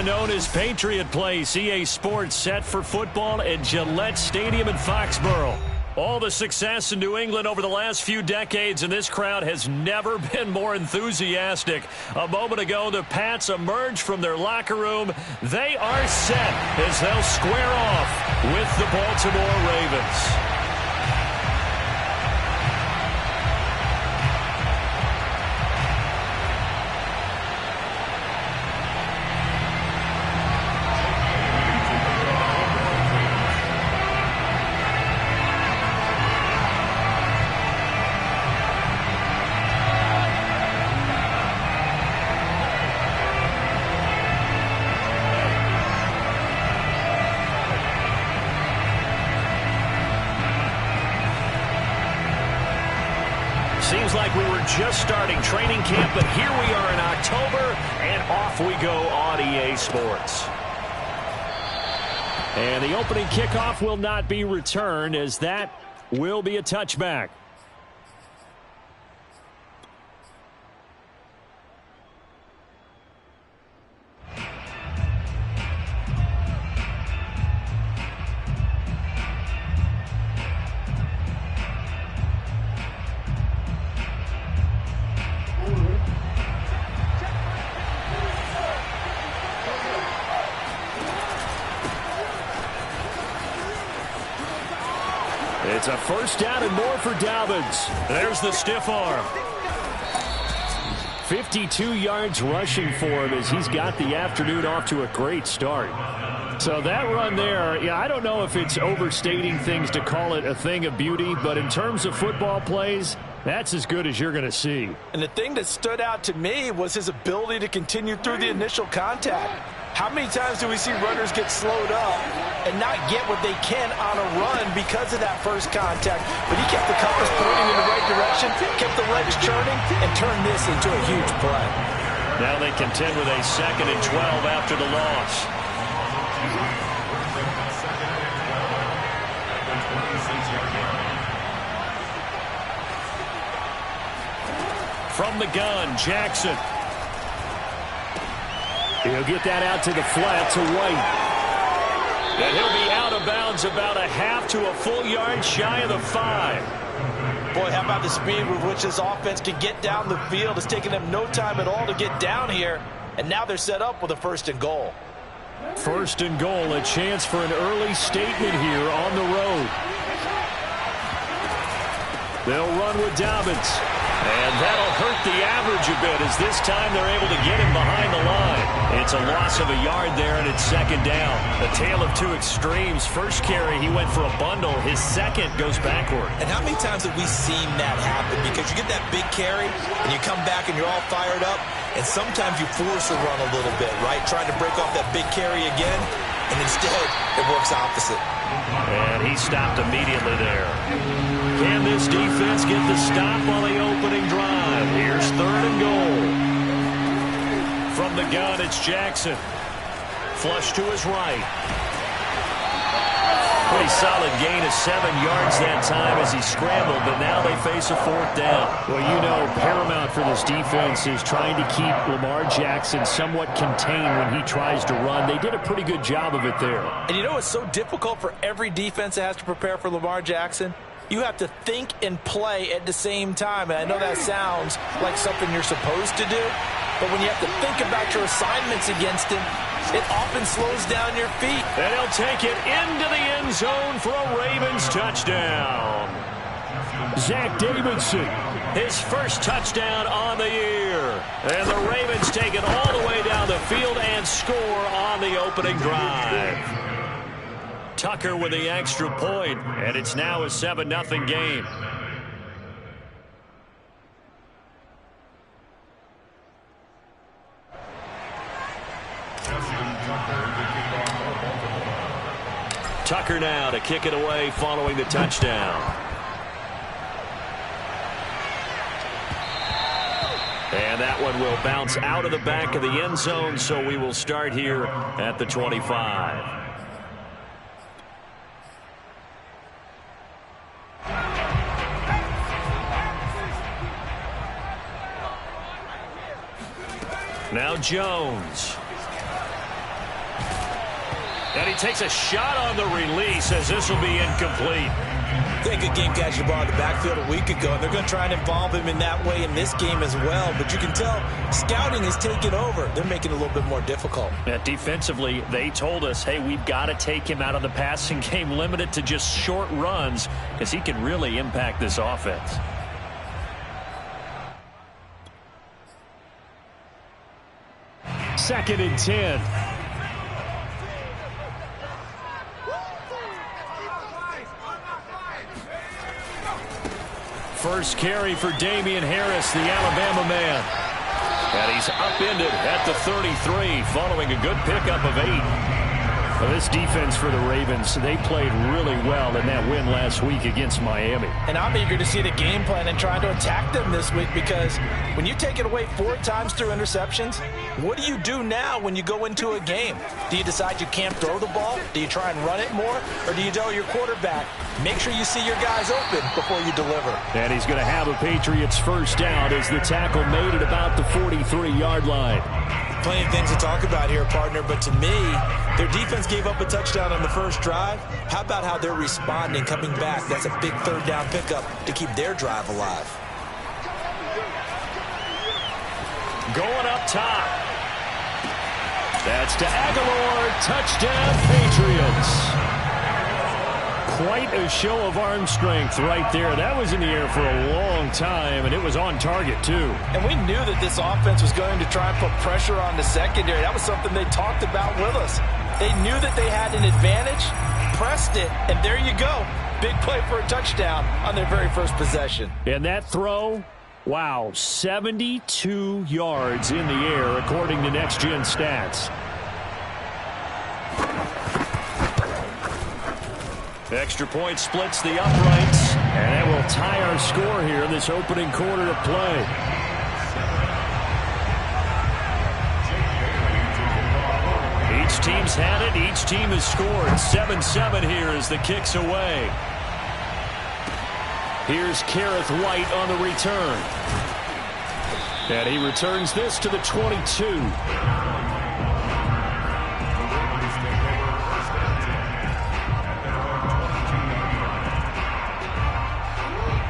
area known as Patriot Place. EA Sports set for football at Gillette Stadium in Foxborough. All the success in New England over the last few decades, and this crowd has never been more enthusiastic. A moment ago, the Pats emerged from their locker room. They are set as they'll square off with the Baltimore Ravens. Seems like we were just starting training camp, but here we are in October, and off we go on EA Sports. And the opening kickoff will not be returned, as that will be a touchback. It's a first down and more for Dobbins. There's the stiff arm. 52 yards rushing for him as he's got the afternoon off to a great start. So that run there, yeah, I don't know if it's overstating things to call it a thing of beauty, but in terms of football plays, that's as good as you're going to see. And the thing that stood out to me was his ability to continue through the initial contact. How many times do we see runners get slowed up and not get what they can on a run because of that first contact? But he kept the compass pointing in the right direction, kept the legs churning, and turned this into a huge play. Now they contend with a 2nd and 12 after the loss. From the gun, Jackson. He'll get that out to the flat to White. And he'll be out of bounds about a half to a full yard shy of the 5. Boy, how about the speed with which this offense can get down the field? It's taken them no time at all to get down here. And now they're set up with a 1st and goal. 1st and goal, a chance for an early statement here on the road. They'll run with Dobbins. And that'll hurt the average a bit as this time they're able to get him behind the line. It's a loss of a yard there, and it's 2nd down. A tale of two extremes. First carry, he went for a bundle. His second goes backward. And how many times have we seen that happen? Because you get that big carry, and you come back and you're all fired up, and sometimes you force a run a little bit, right? Trying to break off that big carry again, and instead it works opposite. And he stopped immediately there. Can this defense get the stop on the opening drive? Here's 3rd and goal. From the gun, it's Jackson. Flush to his right. Pretty solid gain of 7 yards that time as he scrambled, but now they face a 4th down. Well, you know, paramount for this defense is trying to keep Lamar Jackson somewhat contained when he tries to run. They did a pretty good job of it there. And you know it's so difficult for every defense that has to prepare for Lamar Jackson? You have to think and play at the same time. And I know that sounds like something you're supposed to do, but when you have to think about your assignments against him, it often slows down your feet. And he'll take it into the end zone for a Ravens touchdown. Zach Davidson, his first touchdown on the year. And the Ravens take it all the way down the field and score on the opening drive. Tucker with the extra point, and it's now a 7-0 game. Tucker now to kick it away following the touchdown. And that one will bounce out of the back of the end zone, so we will start here at the 25. Now Jones. And he takes a shot on the release as this will be incomplete. I think a game catch the ball in the backfield a week ago, and they're going to try and involve him in that way in this game as well. But you can tell scouting is taking over. They're making it a little bit more difficult. Defensively, they told us, hey, we've got to take him out of the passing game, limited to just short runs, because he can really impact this offense. Second and 10. First carry for Damian Harris, the Alabama man. And he's upended at the 33, following a good pickup of 8. Well, this defense for the Ravens, they played really well in that win last week against Miami. And I'm eager to see the game plan and try to attack them this week, because when you take it away 4 times through interceptions, what do you do now when you go into a game? Do you decide you can't throw the ball? Do you try and run it more? Or do you tell your quarterback, make sure you see your guys open before you deliver? And he's going to have a Patriots first down as the tackle made at about the 43-yard line. Plenty of things to talk about here, partner, but to me, their defense gave up a touchdown on the first drive. How about how they're responding, coming back? That's a big third down pickup to keep their drive alive. Going up top. That's to Aguilar. Touchdown, Patriots. Quite a show of arm strength right there. That was in the air for a long time, and it was on target, too. And we knew that this offense was going to try and put pressure on the secondary. That was something they talked about with us. They knew that they had an advantage, pressed it, and there you go. Big play for a touchdown on their very first possession. And that throw, wow, 72 yards in the air, according to Next Gen Stats. Extra point splits the uprights, and that will tie our score here in this opening quarter of play. Each team's had it. Each team has scored. 7-7 here as the kick's away. Here's Kareth White on the return. And he returns this to the 22.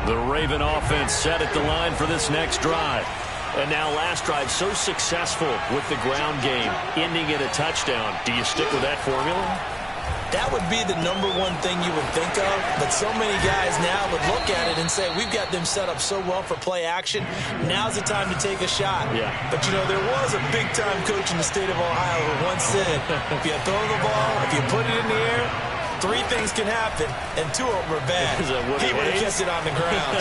The Raven offense set at the line for this next drive. And now last drive so successful with the ground game, ending in a touchdown. Do you stick with that formula? That would be the #1 thing you would think of, but so many guys now would look at it and say, we've got them set up so well for play action. Now's the time to take a shot. Yeah. But, you know, there was a big-time coach in the state of Ohio who once said, if you throw the ball, if you put it in the air, 3 things can happen, and 2 of them are bad. He would have kept it on the ground.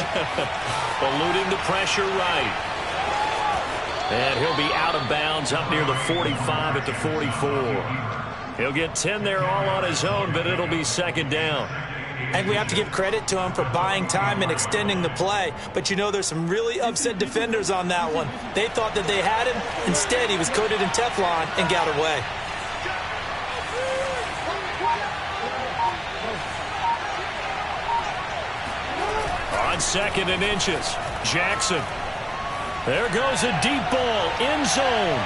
Eluding the pressure right. And he'll be out of bounds up near the 45 at the 44. He'll get 10 there all on his own, but it'll be second down. And we have to give credit to him for buying time and extending the play. But, you know, there's some really upset defenders on that one. They thought that they had him. Instead, he was coated in Teflon and got away. On 2nd and inches, Jackson. There goes a deep ball, end zone.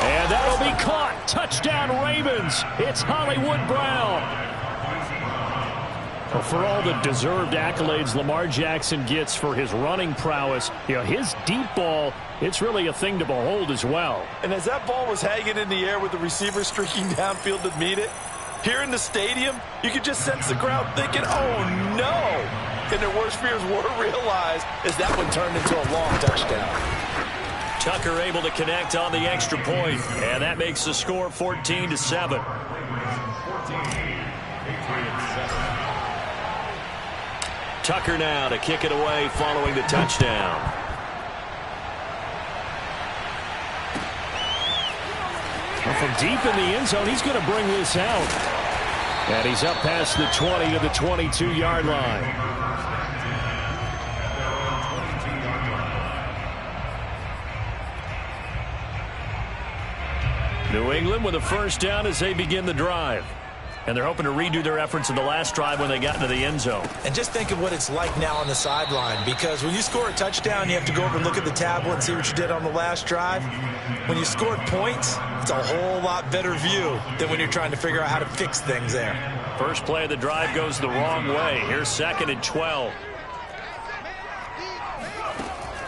And that'll be caught. Touchdown, Ravens. It's Hollywood Brown. Well, for all the deserved accolades Lamar Jackson gets for his running prowess, you know, his deep ball, it's really a thing to behold as well. And as that ball was hanging in the air with the receiver streaking downfield to meet it, here in the stadium, you could just sense the crowd thinking, oh, no. And their worst fears were realized as that one turned into a long touchdown. Tucker able to connect on the extra point, and that makes the score 14-7. Tucker now to kick it away following the touchdown. Well, from deep in the end zone, he's going to bring this out. And he's up past the 20 to the 22-yard line. New England with a first down as they begin the drive. And they're hoping to redo their efforts in the last drive when they got into the end zone. And just think of what it's like now on the sideline, because when you score a touchdown, you have to go over and look at the tablet and see what you did on the last drive. When you scored points, It's a whole lot better view than when you're trying to figure out how to fix things there. First play of the drive goes the wrong way. Here's 2nd and 12.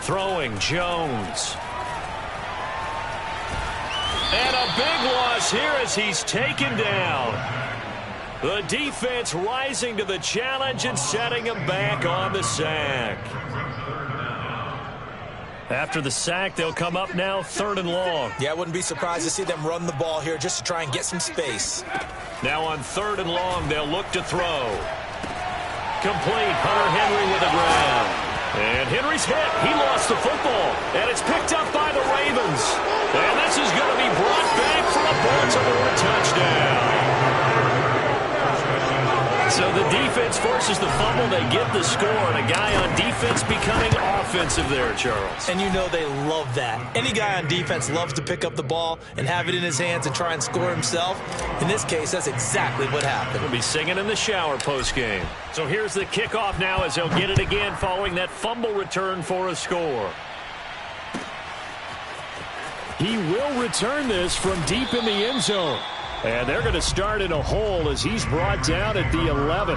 Throwing, Jones. And a big loss here as he's taken down. The defense rising to the challenge and setting him back on the sack. After the sack, they'll come up now 3rd and long. Yeah, I wouldn't be surprised to see them run the ball here just to try and get some space. Now on 3rd and long, they'll look to throw. Complete. Hunter Henry with the ground. And Henry's hit. He lost the football. And it's picked up by the Ravens. And this is going to be brought back for a Baltimore touchdown. So the defense forces the fumble. They get the score. And a guy on defense becoming offensive there, Charles. And you know they love that. Any guy on defense loves to pick up the ball and have it in his hands and try and score himself. In this case, that's exactly what happened. We'll be singing in the shower postgame. So here's the kickoff now as they'll get it again following that fumble return for a score. He will return this from deep in the end zone. And they're going to start in a hole as he's brought down at the 11.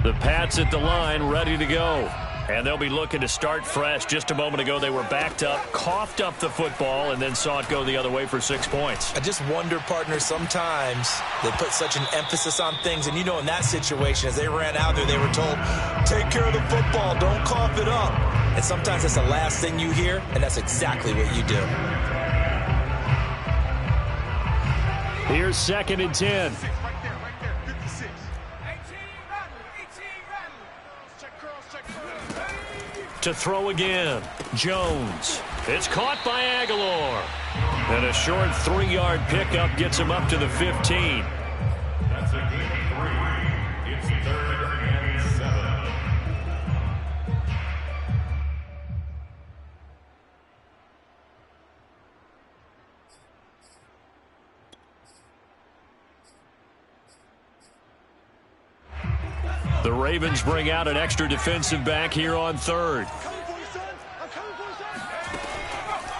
The Pats at the line, ready to go. And they'll be looking to start fresh. Just a moment ago, they were backed up, coughed up the football, and then saw it go the other way for 6 points. I just wonder, partner, sometimes they put such an emphasis on things. And, you know, in that situation, as they ran out there, they were told, take care of the football, don't cough it up. And sometimes that's the last thing you hear, and that's exactly what you do. Here's 2nd and 10. To throw again, Jones. It's caught by Aguilar. And a short 3-yard pickup gets him up to the 15. That's a gain of 3. It's 3rd and 7. The Ravens bring out an extra defensive back here on 3rd.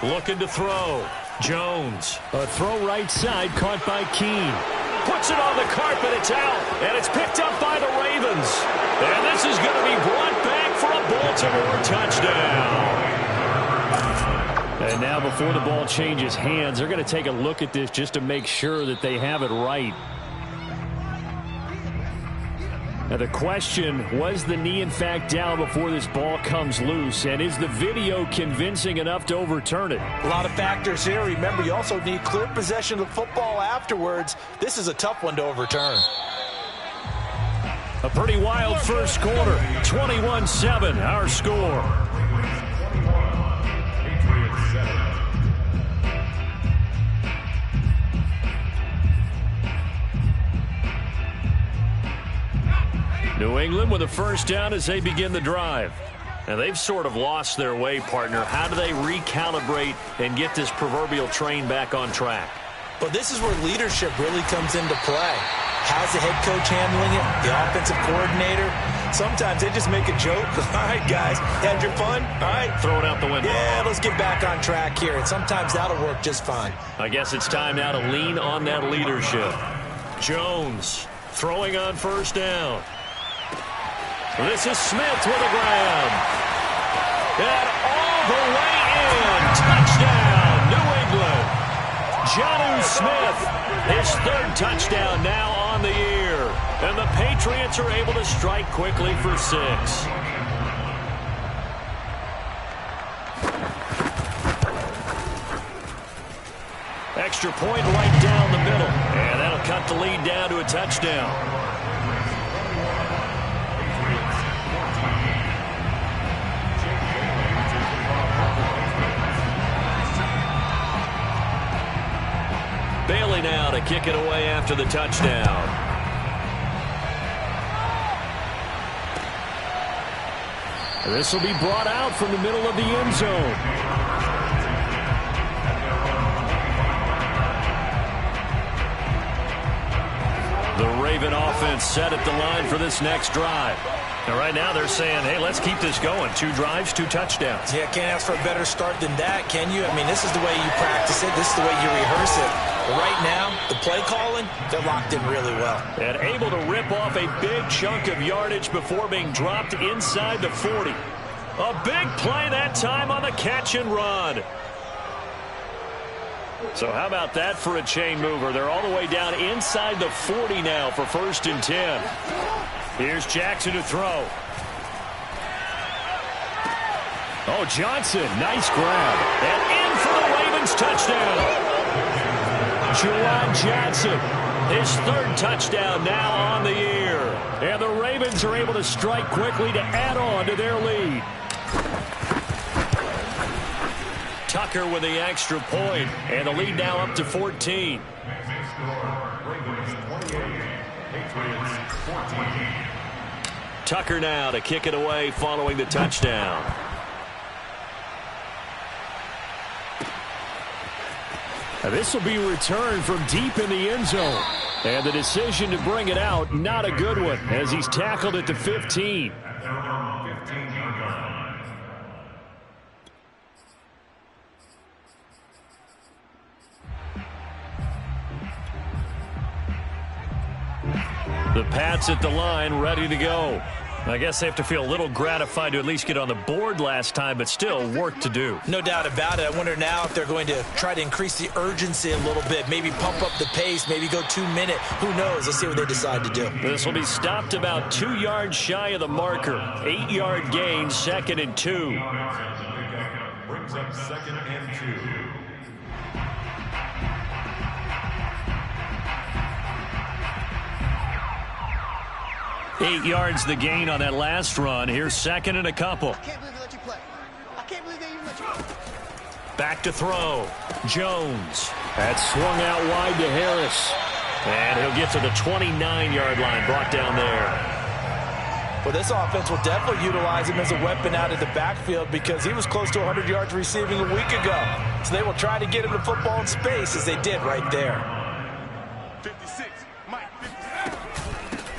Looking to throw. Jones. A throw right side caught by Keene. Puts it on the carpet. It's out. And it's picked up by the Ravens. And this is going to be brought back for a Baltimore touchdown. And now before the ball changes hands, they're going to take a look at this just to make sure that they have it right. Now the question, was the knee in fact down before this ball comes loose? And is the video convincing enough to overturn it? A lot of factors here. Remember, you also need clear possession of the football afterwards. This is a tough one to overturn. A pretty wild first quarter. 21-7, our score. Patriots 7. New England with a first down as they begin the drive. Now they've sort of lost their way, partner. How do they recalibrate and get this proverbial train back on track? But this is where leadership really comes into play. How's the head coach handling it? The offensive coordinator? Sometimes they just make a joke. All right, guys, had your fun? All right. Throw it out the window. Yeah, let's get back on track here. And sometimes that'll work just fine. I guess it's time now to lean on that leadership. Jones throwing on first down. This is Smith with a grab. And all the way in. Touchdown, New England. Jonnu Smith, his 3rd touchdown now on the year. And the Patriots are able to strike quickly for 6. Extra point right down the middle. And that'll cut the lead down to a touchdown. Bailey now to kick it away after the touchdown. This will be brought out from the middle of the end zone. The Raven offense set at the line for this next drive. And right now they're saying, hey, let's keep this going. 2 drives, 2 touchdowns. Yeah, can't ask for a better start than that, can you? I mean, this is the way you practice it. This is the way you rehearse it. But right now, the play calling, they're locked in really well. And able to rip off a big chunk of yardage before being dropped inside the 40. A big play that time on the catch and run. So how about that for a chain mover? They're all the way down inside the 40 now for 1st and 10. Here's Jackson to throw. Oh, Johnson, nice grab. And in for the Ravens touchdown. Juwan Johnson, his 3rd touchdown now on the year. And the Ravens are able to strike quickly to add on to their lead. Tucker with the extra point, and the lead now up to 14. Tucker now to kick it away following the touchdown. Now this will be returned from deep in the end zone. And the decision to bring it out, not a good one, as he's tackled at the 15. The Pats at the line, ready to go. I guess they have to feel a little gratified to at least get on the board last time, but still work to do. No doubt about it. I wonder now if they're going to try to increase the urgency a little bit, maybe pump up the pace, maybe go 2-minute. Who knows? Let's see what they decide to do. This will be stopped about 2 yards shy of the marker. 8-yard gain, 2nd and 2. Brings up 2nd and 2. 8 yards the gain on that last run. Here's 2nd and a couple. I can't believe they let you play. I can't believe they even let you play. Back to throw. Jones. That swung out wide to Harris. And he'll get to the 29-yard line, brought down there. Well, this offense will definitely utilize him as a weapon out of the backfield because he was close to 100 yards receiving a week ago. So they will try to get him the football in space as they did right there. 56.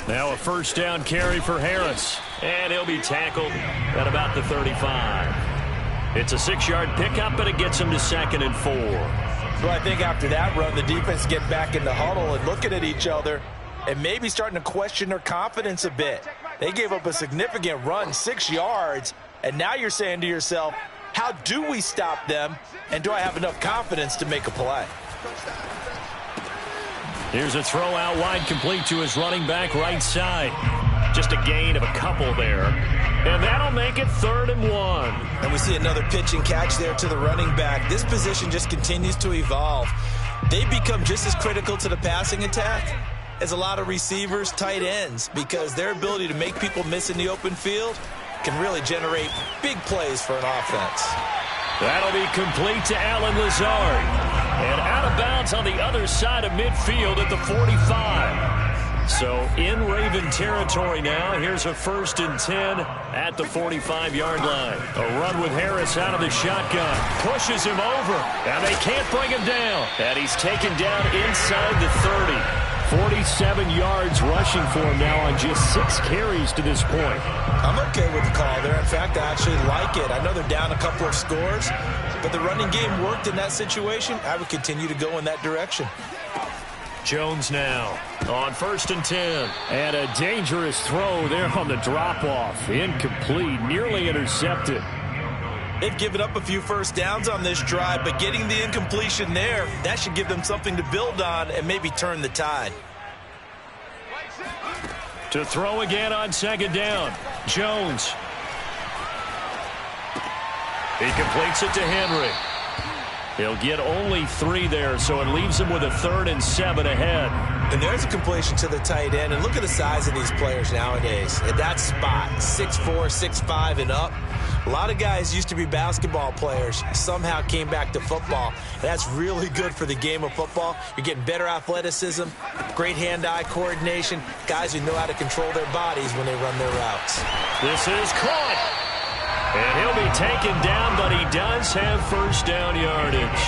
Now a 1st down carry for Harris. And he'll be tackled at about the 35. It's a 6-yard pickup, but it gets him to 2nd and 4. So I think after that run, the defense get back in the huddle and looking at each other and maybe starting to question their confidence a bit. They gave up a significant run, 6 yards, and now you're saying to yourself, how do we stop them, and do I have enough confidence to make a play? Here's a throw out wide, complete to his running back right side. Just a gain of a couple there. And that'll make it 3rd and 1. And we see another pitch and catch there to the running back. This position just continues to evolve. They become just as critical to the passing attack as a lot of receivers, tight ends, because their ability to make people miss in the open field can really generate big plays for an offense. That'll be complete to Allen Lazard. And out of bounds on the other side of midfield at the 45. So in Raven territory now. Here's a 1st and 10 at the 45-yard line. A run with Harris out of the shotgun. Pushes him over. And they can't bring him down. And he's taken down inside the 30. 47 yards rushing for him now on just 6 carries to this point. I'm okay with the call there. In fact, I actually like it. I know they're down a couple of scores, but the running game worked in that situation. I would continue to go in that direction. Jones now on 1st and 10. And a dangerous throw there on the drop-off. Incomplete, nearly intercepted. They've given up a few first downs on this drive, but getting the incompletion there, that should give them something to build on and maybe turn the tide. To throw again on 2nd down. Jones. He completes it to Henry. He'll get only 3 there, so it leaves him with a 3rd and 7 ahead. And there's a completion to the tight end. And look at the size of these players nowadays. At that spot, 6'4", 6'5", and up. A lot of guys used to be basketball players, somehow came back to football. That's really good for the game of football. You're getting better athleticism, great hand-eye coordination, guys who know how to control their bodies when they run their routes. This is caught. And he'll be taken down, but he does have 1st down yardage.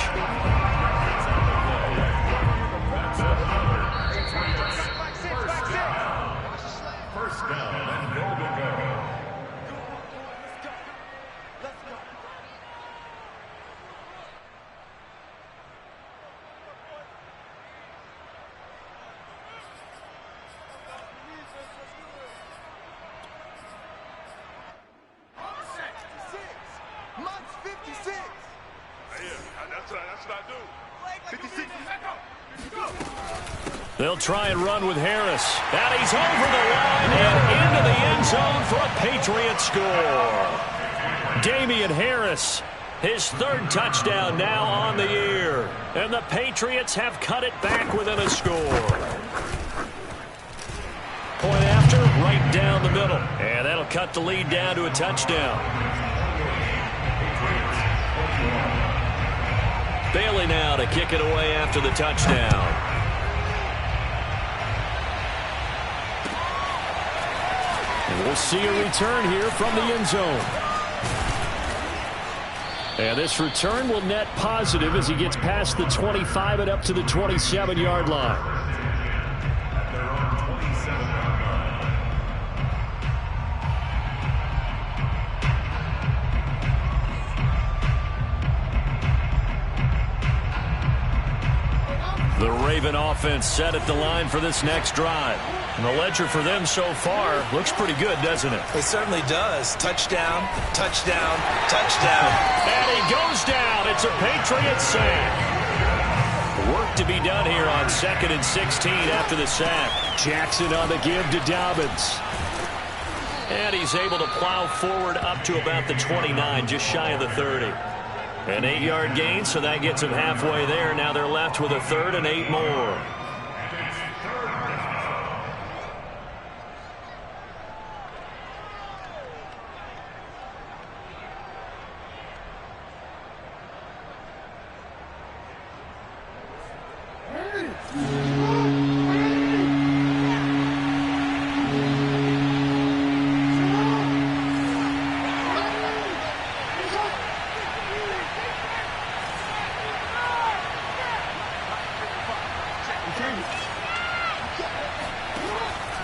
should I do? 56. They'll try and run with Harris. And he's over the line and into the end zone for a Patriots score. Damian Harris, his third touchdown now on the year. And the Patriots have cut it back within a score. Point after, right down the middle. And that'll cut the lead down to a touchdown. Bailey now to kick it away after the touchdown. And we'll see a return here from the end zone. And this return will net positive as he gets past the 25 and up to the 27-yard line. The Raven offense set at the line for this next drive. And the ledger for them so far looks pretty good, doesn't it? It certainly does. Touchdown, touchdown, touchdown. And he goes down. It's a Patriots sack. Work to be done here on 2nd and 16 after the sack. Jackson on the give to Dobbins. And he's able to plow forward up to about the 29, just shy of the 30. An 8-yard gain, so that gets them halfway there. Now they're left with a 3rd and 8 more.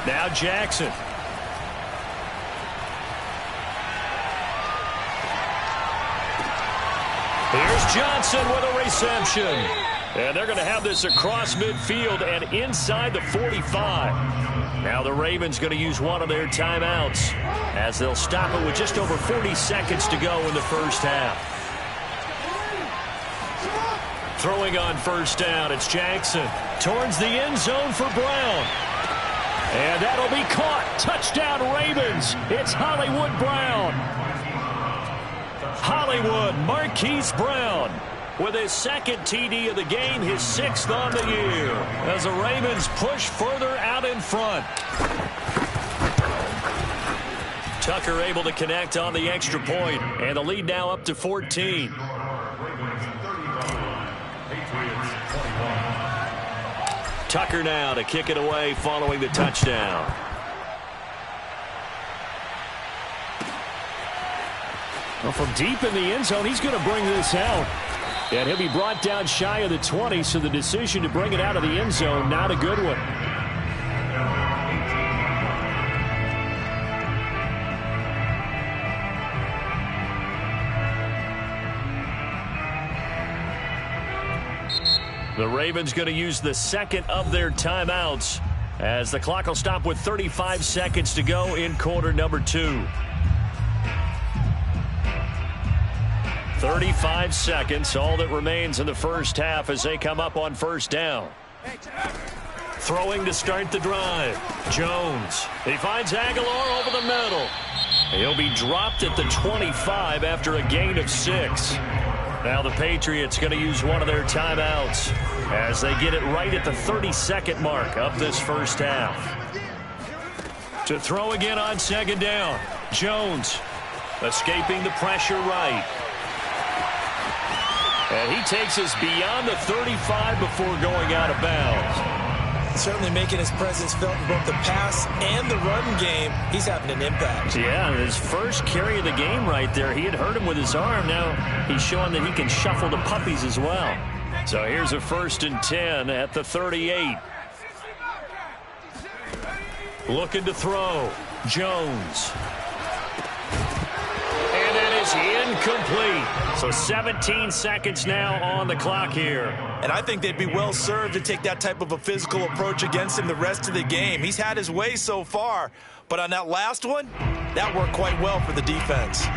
Now Jackson. Here's Johnson with a reception. And they're going to have this across midfield and inside the 45. Now the Ravens going to use one of their timeouts as they'll stop it with just over 40 seconds to go in the first half. Throwing on first down, it's Jackson. Towards the end zone for Brown. And that'll be caught. Touchdown Ravens. It's Hollywood Brown. Hollywood Marquise Brown with his 2nd TD of the game, his 6th on the year, as the Ravens push further out in front. Tucker able to connect on the extra point, and the lead now up to 14. Tucker now to kick it away following the touchdown. Well, from deep in the end zone, he's going to bring this out. And he'll be brought down shy of the 20, so the decision to bring it out of the end zone, not a good one. The Ravens going to use the 2nd of their timeouts as the clock will stop with 35 seconds to go in quarter number 2. 35 seconds, all that remains in the first half as they come up on first down. Throwing to start the drive. Jones. He finds Aguilar over the middle. He'll be dropped at the 25 after a gain of 6. Now the Patriots going to use one of their timeouts as they get it right at the 30-second mark of this first half. To throw again on 2nd down. Jones escaping the pressure right. And he takes us beyond the 35 before going out of bounds. Certainly making his presence felt in both the pass and the run game. He's having an impact. Yeah, his first carry of the game right there. He had hurt him with his arm. Now he's showing that he can shuffle the puppies as well. So here's a 1st and 10 at the 38. Looking to throw. Jones. And that is incomplete. So 17 seconds now on the clock here. And I think they'd be well served to take that type of a physical approach against him the rest of the game. He's had his way so far, but on that last one, that worked quite well for the defense.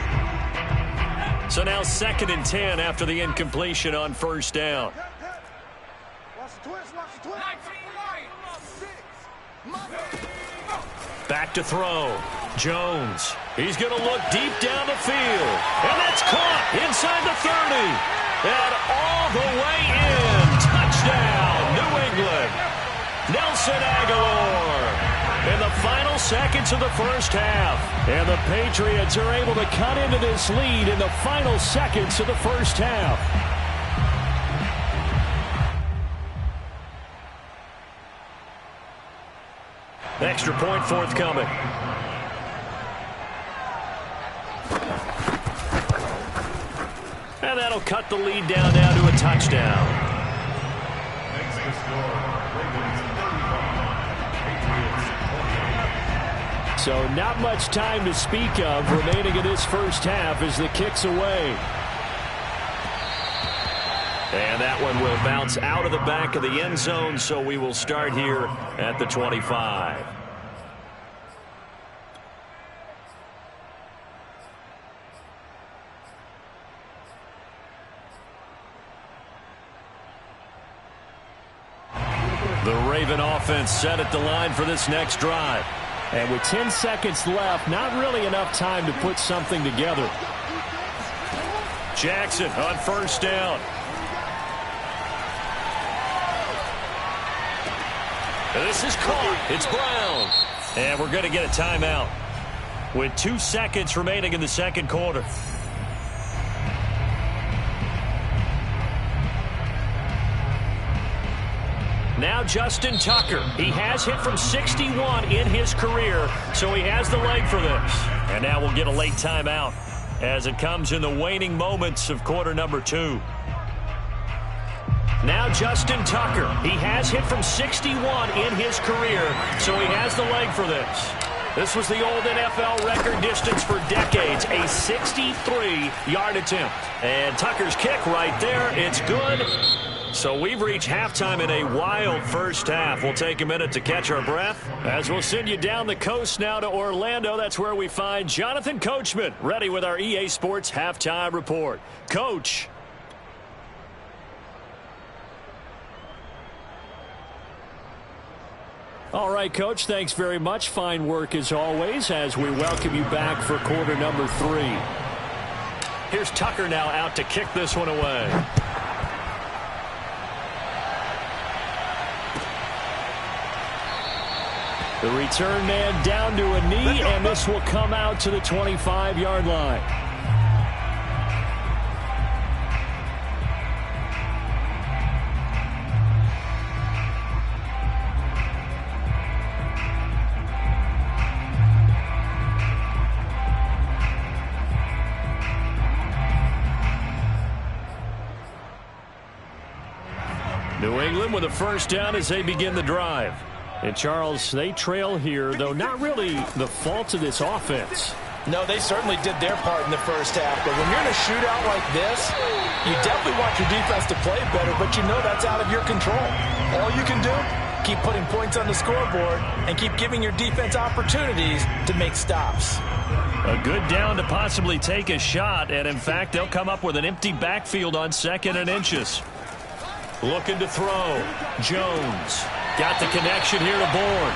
So now 2nd and 10 after the incompletion on first down. Back to throw. Jones. He's going to look deep down the field. And that's caught inside the 30. And all the way in. Touchdown, New England. Nelson Aguilar. In the final seconds of the first half. And the Patriots are able to cut into this lead in the final seconds of the first half. Extra point forthcoming. And that'll cut the lead down now to a touchdown. Next to score, Ravens 35, Patriots 28. So not much time to speak of remaining in this first half as the kick's away. And that one will bounce out of the back of the end zone, so we will start here at the 25. The Raven offense set at the line for this next drive. And with 10 seconds left, not really enough time to put something together. Jackson on first down. This is caught. It's Brown. And we're going to get a timeout with 2 seconds remaining in the second quarter. Now Justin Tucker. He has hit from 61 in his career, so he has the leg for this. And now we'll get a late timeout as it comes in the waning moments of quarter number 2. Now Justin Tucker. He has hit from 61 in his career, so he has the leg for this. This was the old NFL record distance for decades, a 63-yard attempt. And Tucker's kick right there, it's good. So we've reached halftime in a wild first half. We'll take a minute to catch our breath as we'll send you down the coast now to Orlando. That's where we find Jonathan Coachman ready with our EA Sports halftime report. Coach. All right, Coach, thanks very much. Fine work as always as we welcome you back for quarter number 3. Here's Tucker now out to kick this one away. The return man down to a knee, and this will come out to the 25-yard line. New England with a first down as they begin the drive. And, Charles, they trail here, though not really the fault of this offense. No, they certainly did their part in the first half. But when you're in a shootout like this, you definitely want your defense to play better, but you know that's out of your control. All you can do, keep putting points on the scoreboard and keep giving your defense opportunities to make stops. A good down to possibly take a shot, and in fact, they'll come up with an empty backfield on 2nd and inches. Looking to throw. Jones. Got the connection here to Bourne.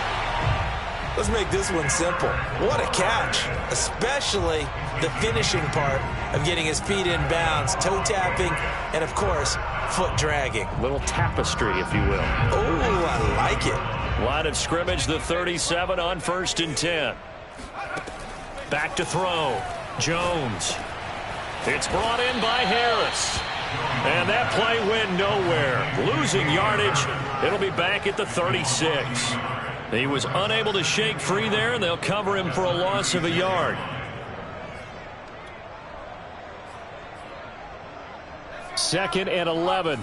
Let's make this one simple. What a catch, especially the finishing part of getting his feet in bounds, toe tapping, and, of course, foot dragging. Little tapestry, if you will. Oh, I like it. Line of scrimmage, the 37 on 1st and 10. Back to throw. Jones. It's brought in by Harris. And that play went nowhere. Losing yardage. It'll be back at the 36. He was unable to shake free there, and they'll cover him for a loss of a yard. Second and 11.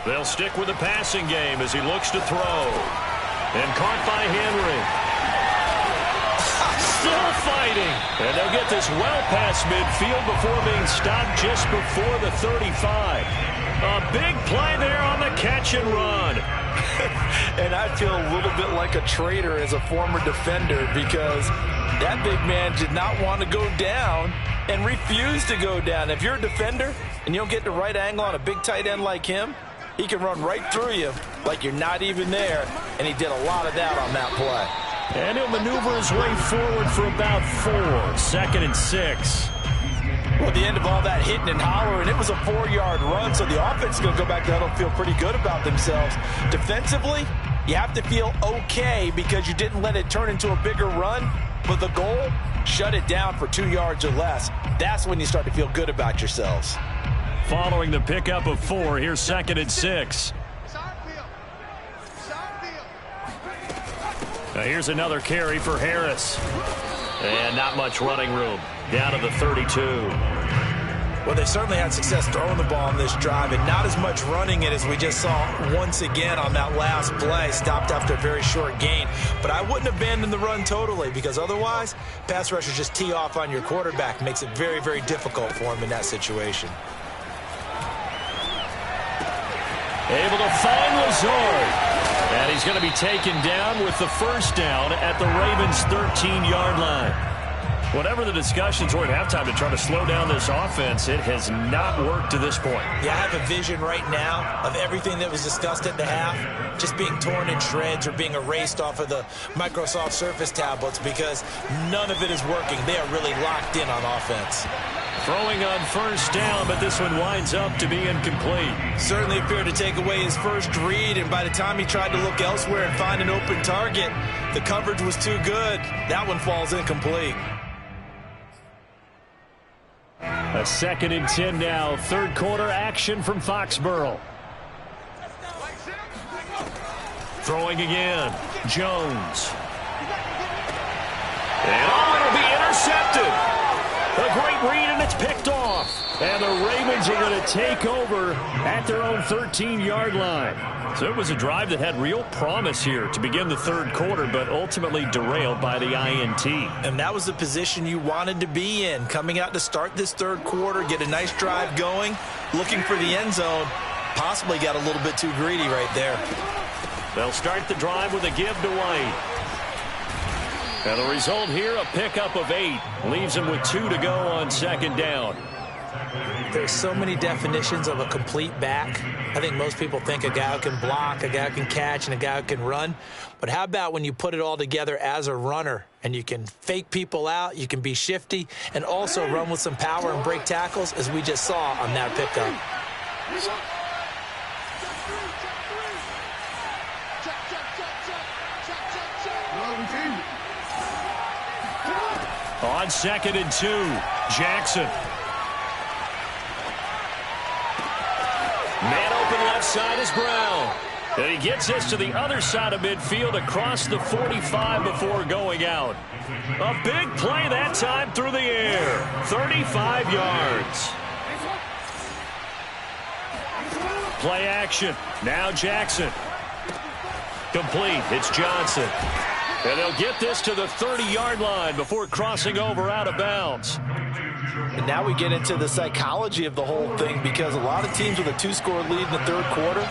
They'll stick with the passing game as he looks to throw. And caught by Henry. still fighting. And they'll get this well past midfield before being stopped just before the 35. A big play there on the catch and run. And I feel a little bit like a traitor as a former defender because that big man did not want to go down and refused to go down. If you're a defender and you don't get the right angle on a big tight end like him, he can run right through you like you're not even there, and he did a lot of that on that play. And he'll maneuver his way forward for about 4. 2nd and 6. Well, at the end of all that hitting and hollering, it was a 4-yard run, so the offense is going to go back to huddle and feel pretty good about themselves. Defensively, you have to feel okay because you didn't let it turn into a bigger run, but the goal, shut it down for 2 yards or less. That's when you start to feel good about yourselves. Following the pickup of 4, here's 2nd and 6. Now here's another carry for Harris. And not much running room. Down to the 32. Well, they certainly had success throwing the ball on this drive and not as much running it as we just saw once again on that last play. Stopped after a very short gain. But I wouldn't abandon the run totally because otherwise, pass rushers just tee off on your quarterback. Makes it very, very difficult for him in that situation. Able to find Lazard. And he's going to be taken down with the first down at the Ravens' 13-yard line. Whatever the discussions were at halftime to try to slow down this offense, it has not worked to this point. Yeah, I have a vision right now of everything that was discussed at the half just being torn in shreds or being erased off of the Microsoft Surface tablets because none of it is working. They are really locked in on offense. Throwing on first down, but this one winds up to be incomplete. Certainly appeared to take away his first read, and by the time he tried to look elsewhere and find an open target, the coverage was too good. That one falls incomplete. A 2nd and 10 now. 3rd quarter action from Foxborough. Throwing again. Jones. And it'll be intercepted. A great read, and it's picked off. And the Ravens are going to take over at their own 13-yard line. So it was a drive that had real promise here to begin the 3rd quarter, but ultimately derailed by the INT. And that was the position you wanted to be in, coming out to start this 3rd quarter, get a nice drive going, looking for the end zone. Possibly got a little bit too greedy right there. They'll start the drive with a give to White. And the result here, a pickup of 8. Leaves him with 2 to go on 2nd down. There's so many definitions of a complete back. I think most people think a guy who can block, a guy who can catch, and a guy who can run. But how about when you put it all together as a runner and you can fake people out, you can be shifty, and also run with some power and break tackles, as we just saw on that pickup. On 2nd and 2, Jackson. Man open left side is Brown. And he gets this to the other side of midfield across the 45 before going out. A big play that time through the air. 35 yards. Play action. Now Jackson. Complete. It's Johnson. And they'll get this to the 30-yard line before crossing over out of bounds. And now we get into the psychology of the whole thing because a lot of teams with a 2-score lead in the 3rd quarter,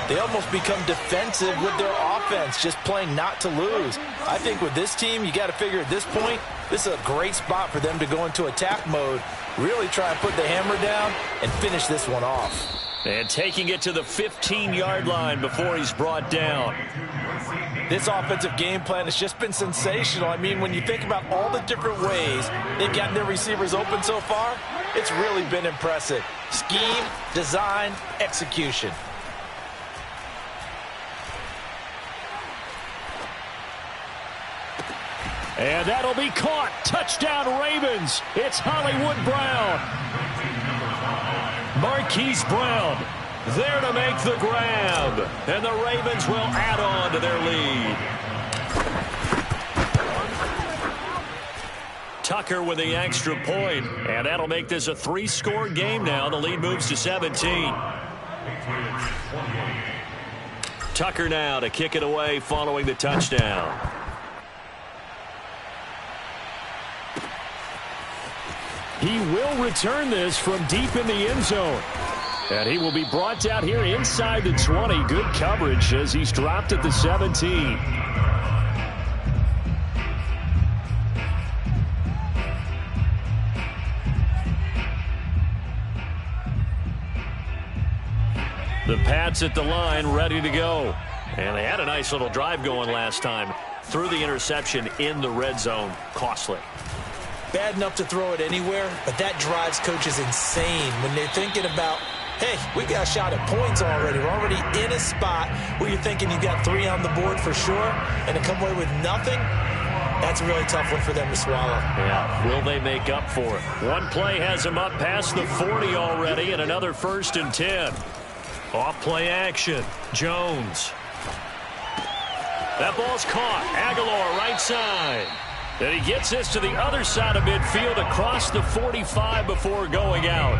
they almost become defensive with their offense, just playing not to lose. I think with this team, you got to figure at this point, this is a great spot for them to go into attack mode, really try and put the hammer down and finish this one off. And taking it to the 15-yard line before he's brought down. This offensive game plan has just been sensational. I mean, when you think about all the different ways they've gotten their receivers open so far, it's really been impressive. Scheme, design, execution. And that'll be caught. Touchdown, Ravens. It's Hollywood Brown. Marquise Brown there to make the grab. And the Ravens will add on to their lead. Tucker with the extra point. And that'll make this a 3-score game now. The lead moves to 17. Tucker now to kick it away following the touchdown. He will return this from deep in the end zone. And he will be brought down here inside the 20. Good coverage as he's dropped at the 17. The Pats at the line, ready to go. And they had a nice little drive going last time. Threw the interception in the red zone. Costly. Bad enough to throw it anywhere, but that drives coaches insane when they're thinking about, hey, we got a shot at points already. We're already in a spot where you're thinking you've got 3 on the board for sure, and to come away with nothing, that's a really tough one for them to swallow. Yeah, will they make up for it? One play has them up past the 40 already, and another 1st and 10. Off play action. Jones. That ball's caught. Aguilar right side. And he gets this to the other side of midfield across the 45 before going out.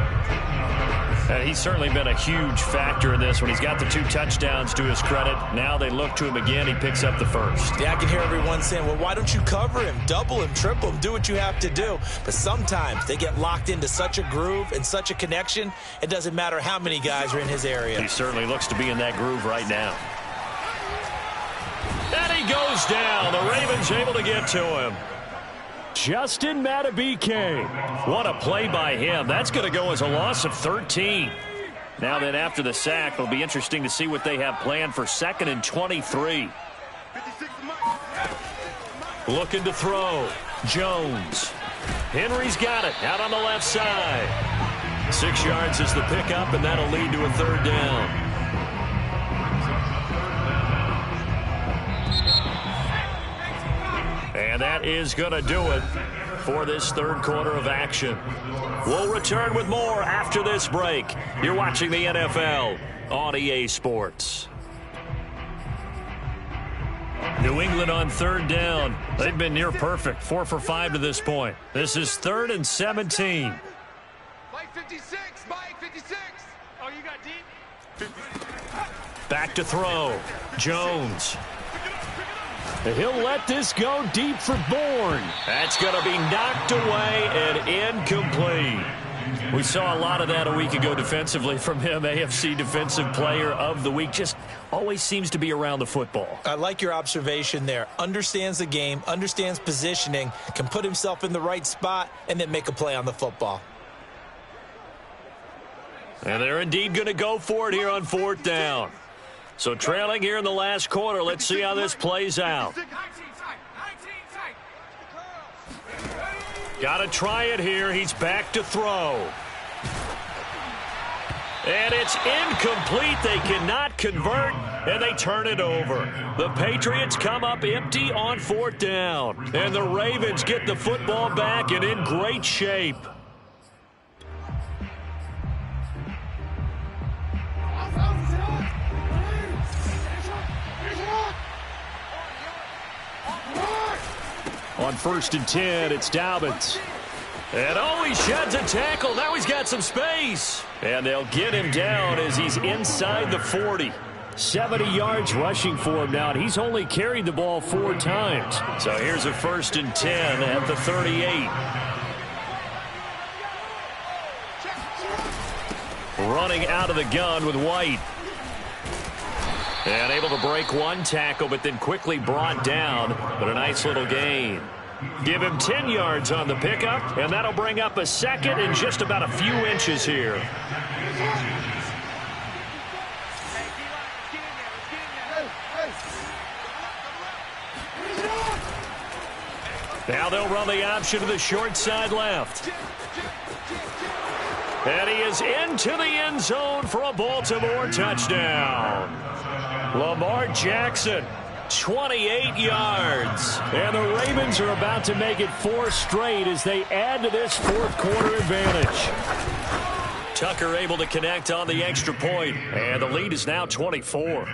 And he's certainly been a huge factor in this when he's got the 2 touchdowns to his credit. Now they look to him again. He picks up the 1st. Yeah, I can hear everyone saying, well, why don't you cover him, double him, triple him, do what you have to do. But sometimes they get locked into such a groove and such a connection, it doesn't matter how many guys are in his area. He certainly looks to be in that groove right now. And he goes down. The Ravens able to get to him. Justin Madubuike. What a play by him. That's going to go as a loss of 13. Now then, after the sack, it'll be interesting to see what they have planned for 2nd and 23. Looking to throw. Jones. Henry's got it out on the left side. 6 yards is the pickup, and that'll lead to a 3rd down. And that is going to do it for this 3rd quarter of action. We'll return with more after this break. You're watching the NFL on EA Sports. New England on 3rd down. They've been near perfect. 4 for 5 to this point. This is 3rd and 17. Mike 56, Mike 56. Oh, you got deep? Back to throw. Jones. He'll let this go deep for Bourne. That's going to be knocked away and incomplete. We saw a lot of that a week ago defensively from him. AFC Defensive Player of the Week. Just always seems to be around the football. I like your observation there. Understands the game, understands positioning, can put himself in the right spot, and then make a play on the football. And they're indeed going to go for it here on 4th down. So trailing here in the last quarter. Let's see how this plays out. Got to try it here. He's back to throw. And it's incomplete. They cannot convert, and they turn it over. The Patriots come up empty on 4th down. And the Ravens get the football back and in great shape. On 1st and 10, it's Dobbins. And oh, he sheds a tackle. Now he's got some space. And they'll get him down as he's inside the 40. 70 yards rushing for him now, and he's only carried the ball 4 times. So here's a 1st and 10 at the 38. Running out of the gun with White. And able to break 1 tackle, but then quickly brought down. But a nice little gain. Give him 10 yards on the pickup, and that'll bring up a 2nd and just about a few inches here. Now they'll run the option to the short side left. And he is into the end zone for a Baltimore touchdown. Lamar Jackson, 28 yards. And the Ravens are about to make it 4 straight as they add to this 4th quarter advantage. Tucker able to connect on the extra point, and the lead is now 24.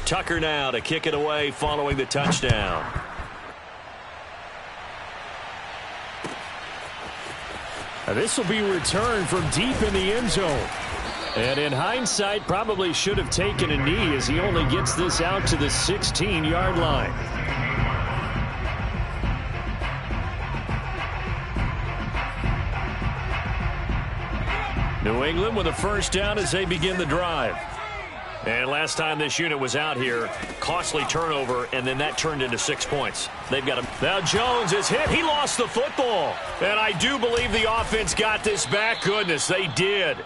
Tucker now to kick it away following the touchdown. This will be returned from deep in the end zone. And in hindsight, probably should have taken a knee as he only gets this out to the 16-yard line. New England with a first down as they begin the drive. And last time this unit was out here, costly turnover, and then that turned into 6 points. They've got him. Now Jones is hit. He lost the football. And I do believe the offense got this back. Goodness, they did.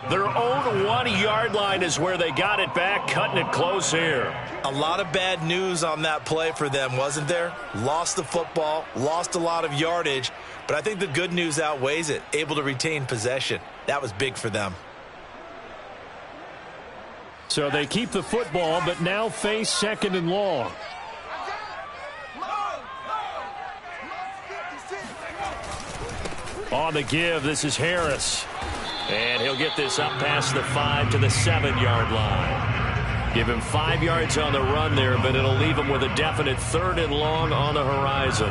Their own 1-yard line is where they got it back, cutting it close here. A lot of bad news on that play for them, wasn't there? Lost the football, lost a lot of yardage, but I think the good news outweighs it. Able to retain possession. That was big for them. So they keep the football, but now face 2nd and long. On the give, this is Harris. And he'll get this up past the 5 to the 7-yard line. Give him 5 yards on the run there, but it'll leave him with a definite 3rd and long on the horizon.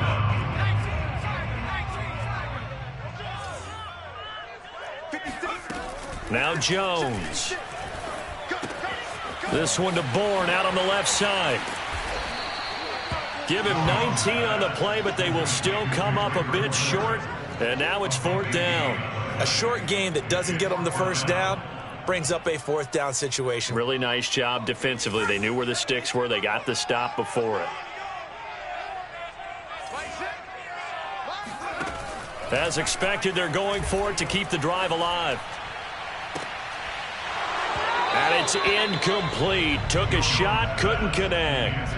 Now Jones. This one to Bourne out on the left side. Give him 19 on the play, but they will still come up a bit short. And now it's 4th down. A short game that doesn't get them the first down brings up a 4th down situation. Really nice job defensively. They knew where the sticks were. They got the stop before it. As expected, they're going for it to keep the drive alive. And it's incomplete. Took a shot, couldn't connect.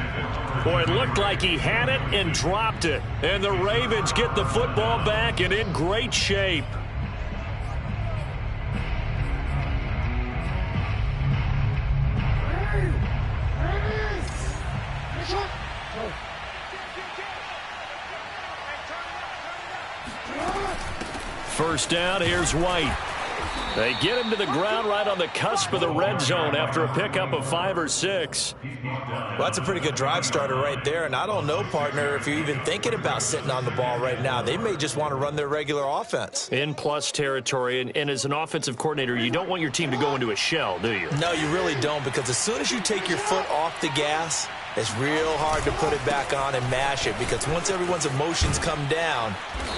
Boy, it looked like he had it and dropped it. And the Ravens get the football back and in great shape. First down, here's White. They get him to the ground right on the cusp of the red zone after a pickup of 5 or 6. Well, that's a pretty good drive starter right there. And I don't know, partner, if you're even thinking about sitting on the ball right now. They may just want to run their regular offense. In plus territory, and as an offensive coordinator, you don't want your team to go into a shell, do you? No, you really don't, because as soon as you take your foot off the gas, it's real hard to put it back on and mash it, because once everyone's emotions come down,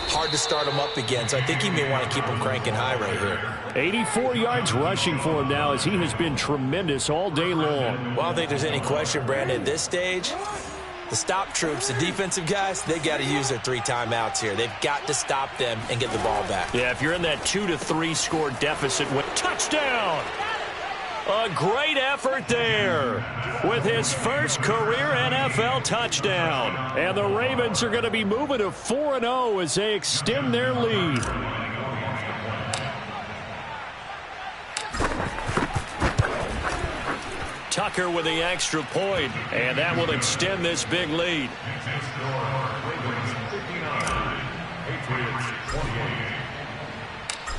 hard to start them up again. So I think he may want to keep them cranking high right here. 84 yards rushing for him now, as he has been tremendous all day long. Well, I don't think there's any question, Brandon. At this stage, the stop troops, the defensive guys, they got to use their 3 timeouts here. They've got to stop them and get the ball back. Yeah, if you're in that 2 to 3 score deficit with touchdown. A great effort there with his first career NFL touchdown. And the Ravens are going to be moving to 4-0 as they extend their lead. Tucker with the extra point, and that will extend this big lead.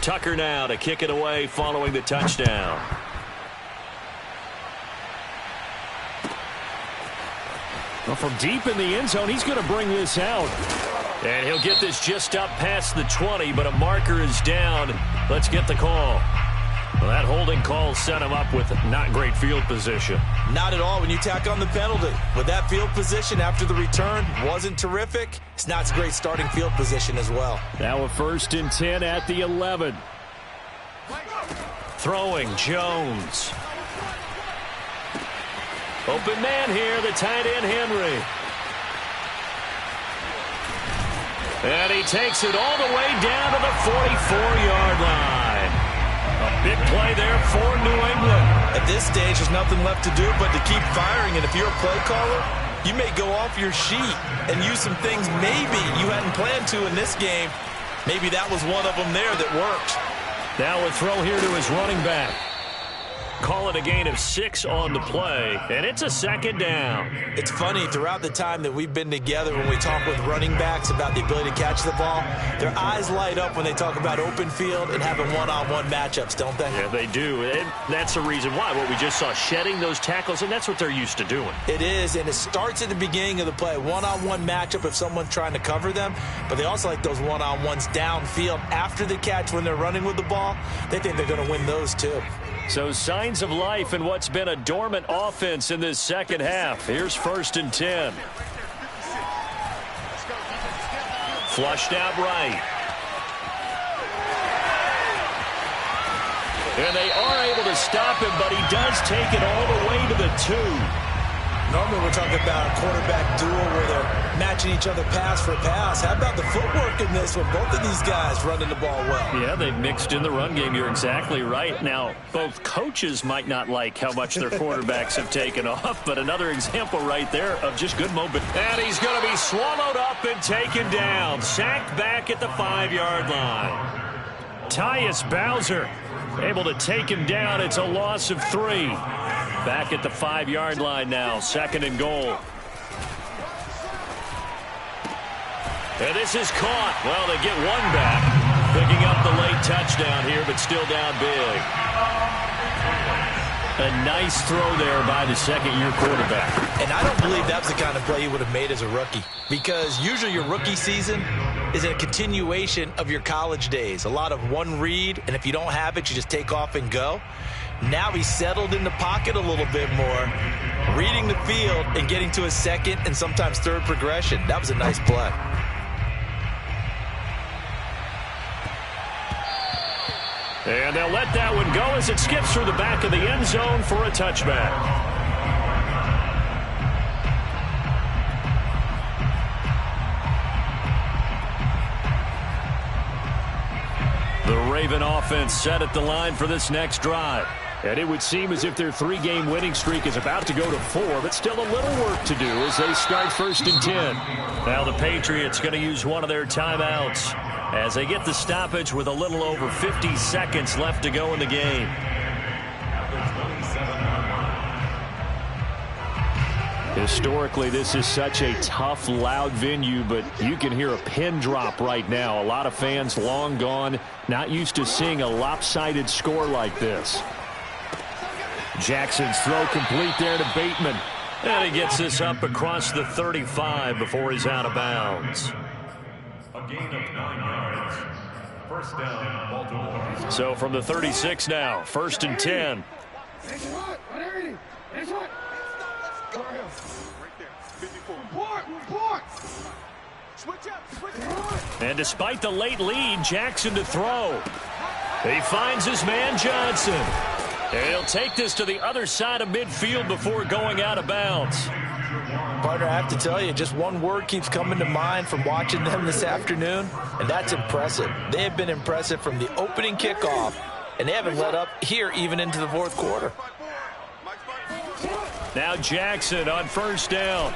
Tucker now to kick it away following the touchdown. Well, from deep in the end zone, he's going to bring this out. And he'll get this just up past the 20, but a marker is down. Let's get the call. Well, that holding call set him up with not great field position. Not at all when you tack on the penalty. With that field position after the return wasn't terrific, it's not a great starting field position as well. Now a 1st and 10 at the 11. Throwing, Jones. Open man here, the tight end, Henry. And he takes it all the way down to the 44-yard line. A big play there for New England. At this stage, there's nothing left to do but to keep firing. And if you're a play caller, you may go off your sheet and use some things maybe you hadn't planned to in this game. Maybe that was one of them there that worked. Now a throw here to his running back. Call it a gain of 6 on the play, and it's a 2nd down. It's funny, throughout the time that we've been together, when we talk with running backs about the ability to catch the ball, their eyes light up when they talk about open field and having one-on-one matchups, don't they? Yeah, they do. And that's the reason why. What we just saw, shedding those tackles, and that's what they're used to doing. It is, and it starts at the beginning of the play. One-on-one matchup if someone's trying to cover them, but they also like those one-on-ones downfield after the catch when they're running with the ball. They think they're going to win those too. So signs of life in what's been a dormant offense in this second half. Here's 1st and 10. Flushed out right. And they are able to stop him, but he does take it all the way to the 2. Normally we're talking about a quarterback duel where they're matching each other pass for pass. How about the footwork in this one? Both of these guys running the ball well. Yeah, they've mixed in the run game. You're exactly right. Now, both coaches might not like how much their quarterbacks have taken off, but another example right there of just good mobility. And he's going to be swallowed up and taken down. Sacked back at the 5-yard line. Tyus Bowser able to take him down. It's a loss of 3. Back at the 5-yard line now, 2nd and goal. And this is caught. Well, they get one back, picking up the late touchdown here, but still down big. A nice throw there by the second-year quarterback. And I don't believe that's the kind of play he would have made as a rookie, because usually your rookie season is a continuation of your college days. A lot of one read, and if you don't have it, you just take off and go. Now he's settled in the pocket a little bit more, reading the field and getting to his second and sometimes third progression. That was a nice play. And they'll let that one go as it skips through the back of the end zone for a touchback. The Raven offense set at the line for this next drive. And it would seem as if their 3-game winning streak is about to go to 4, but still a little work to do as they start 1st and 10. Now the Patriots going to use one of their timeouts as they get the stoppage with a little over 50 seconds left to go in the game. Historically, this is such a tough, loud venue, but you can hear a pin drop right now. A lot of fans long gone, not used to seeing a lopsided score like this. Jackson's throw complete there to Bateman. And he gets this up across the 35 before he's out of bounds. A gain of 9 yards. First down, Baltimore. So from the 36 now, 1st and 10. And despite the late lead, Jackson to throw. He finds his man Johnson. And he'll take this to the other side of midfield before going out of bounds. Partner, I have to tell you, just one word keeps coming to mind from watching them this afternoon, and that's impressive. They have been impressive from the opening kickoff, and they haven't let up here even into the 4th quarter. Now Jackson on 1st down.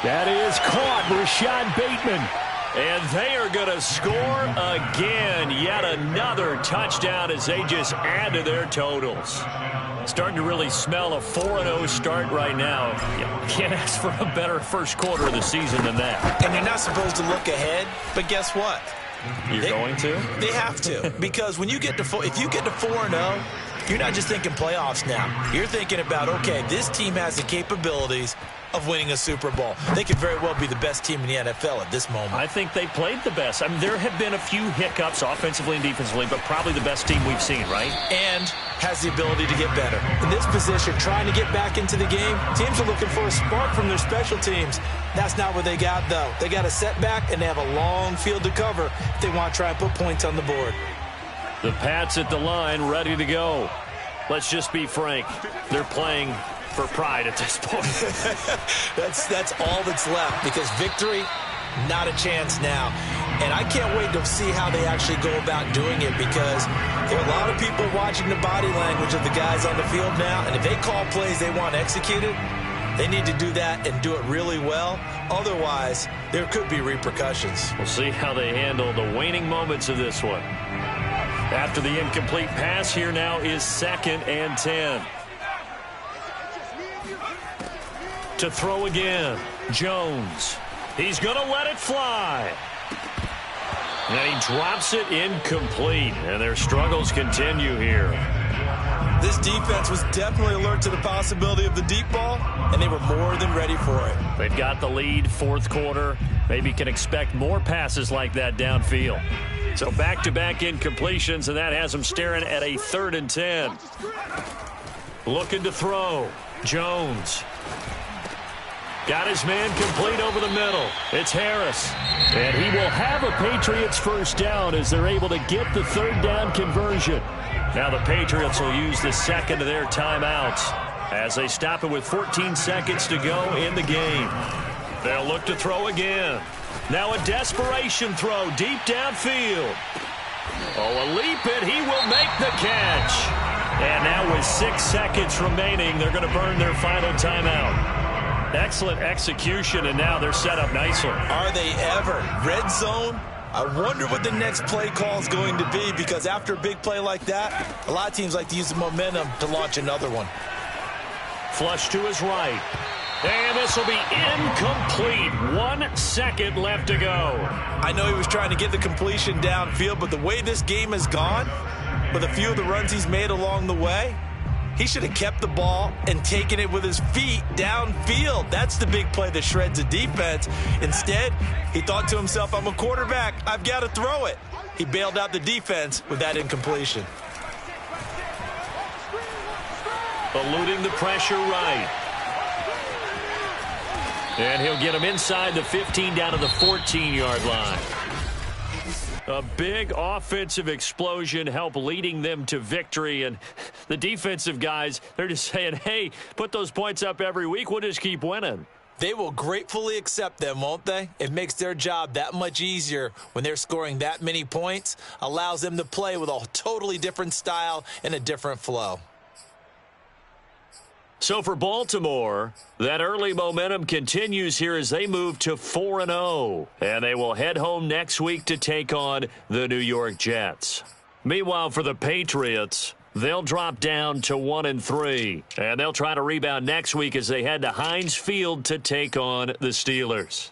That is caught, Rashad Bateman. And they are going to score again. Yet another touchdown as they just add to their totals. Starting to really smell a 4-0 start right now. You can't ask for a better first quarter of the season than that. And you're not supposed to look ahead, but guess what? You're going to? They have to. Because when you get to if you get to 4-0, you're not just thinking playoffs now. You're thinking about, okay, this team has the capabilities of winning a Super Bowl. They could very well be the best team in the NFL at this moment. I think they played the best. I mean, there have been a few hiccups offensively and defensively, but probably the best team we've seen, right? And has the ability to get better. In this position, trying to get back into the game, teams are looking for a spark from their special teams. That's not what they got, though. They got a setback, and they have a long field to cover if they want to try and put points on the board. The Pats at the line, ready to go. Let's just be frank. They're playing for pride at this point. That's all that's left, because victory, not a chance now. And I can't wait to see how they actually go about doing it, because there are a lot of people watching the body language of the guys on the field now, and if they call plays they want executed, they need to do that and do it really well. Otherwise, there could be repercussions. We'll see how they handle the waning moments of this one. After the incomplete pass, here now is 2nd and 10. To throw again, Jones. He's going to let it fly. And he drops it incomplete. And their struggles continue here. This defense was definitely alert to the possibility of the deep ball, and they were more than ready for it. They've got the lead, 4th quarter. Maybe can expect more passes like that downfield. So back-to-back incompletions, and that has them staring at a 3rd and 10. Looking to throw. Jones. Got his man complete over the middle. It's Harris. And he will have a Patriots first down as they're able to get the third down conversion. Now the Patriots will use the second of their timeouts as they stop it with 14 seconds to go in the game. They'll look to throw again. Now a desperation throw deep downfield. Oh, a leap it. He will make the catch. And now with 6 seconds remaining, they're going to burn their final timeout. Excellent execution, and now they're set up nicely. Are they ever? Red zone? I wonder what the next play call is going to be, because after a big play like that, a lot of teams like to use the momentum to launch another one. Flush to his right. And this will be incomplete. 1 second left to go. I know he was trying to get the completion downfield, but the way this game has gone, with a few of the runs he's made along the way, he should have kept the ball and taken it with his feet downfield. That's the big play that shreds a defense. Instead, he thought to himself, I'm a quarterback. I've got to throw it. He bailed out the defense with that incompletion. Eluding the pressure right. And he'll get him inside the 15 down to the 14-yard line. A big offensive explosion helped leading them to victory. And the defensive guys, they're just saying, hey, put those points up every week. We'll just keep winning. They will gratefully accept them, won't they? It makes their job that much easier when they're scoring that many points. Allows them to play with a totally different style and a different flow. So for Baltimore, that early momentum continues here as they move to 4-0. And they will head home next week to take on the New York Jets. Meanwhile, for the Patriots, they'll drop down to 1-3. And they'll try to rebound next week as they head to Heinz Field to take on the Steelers.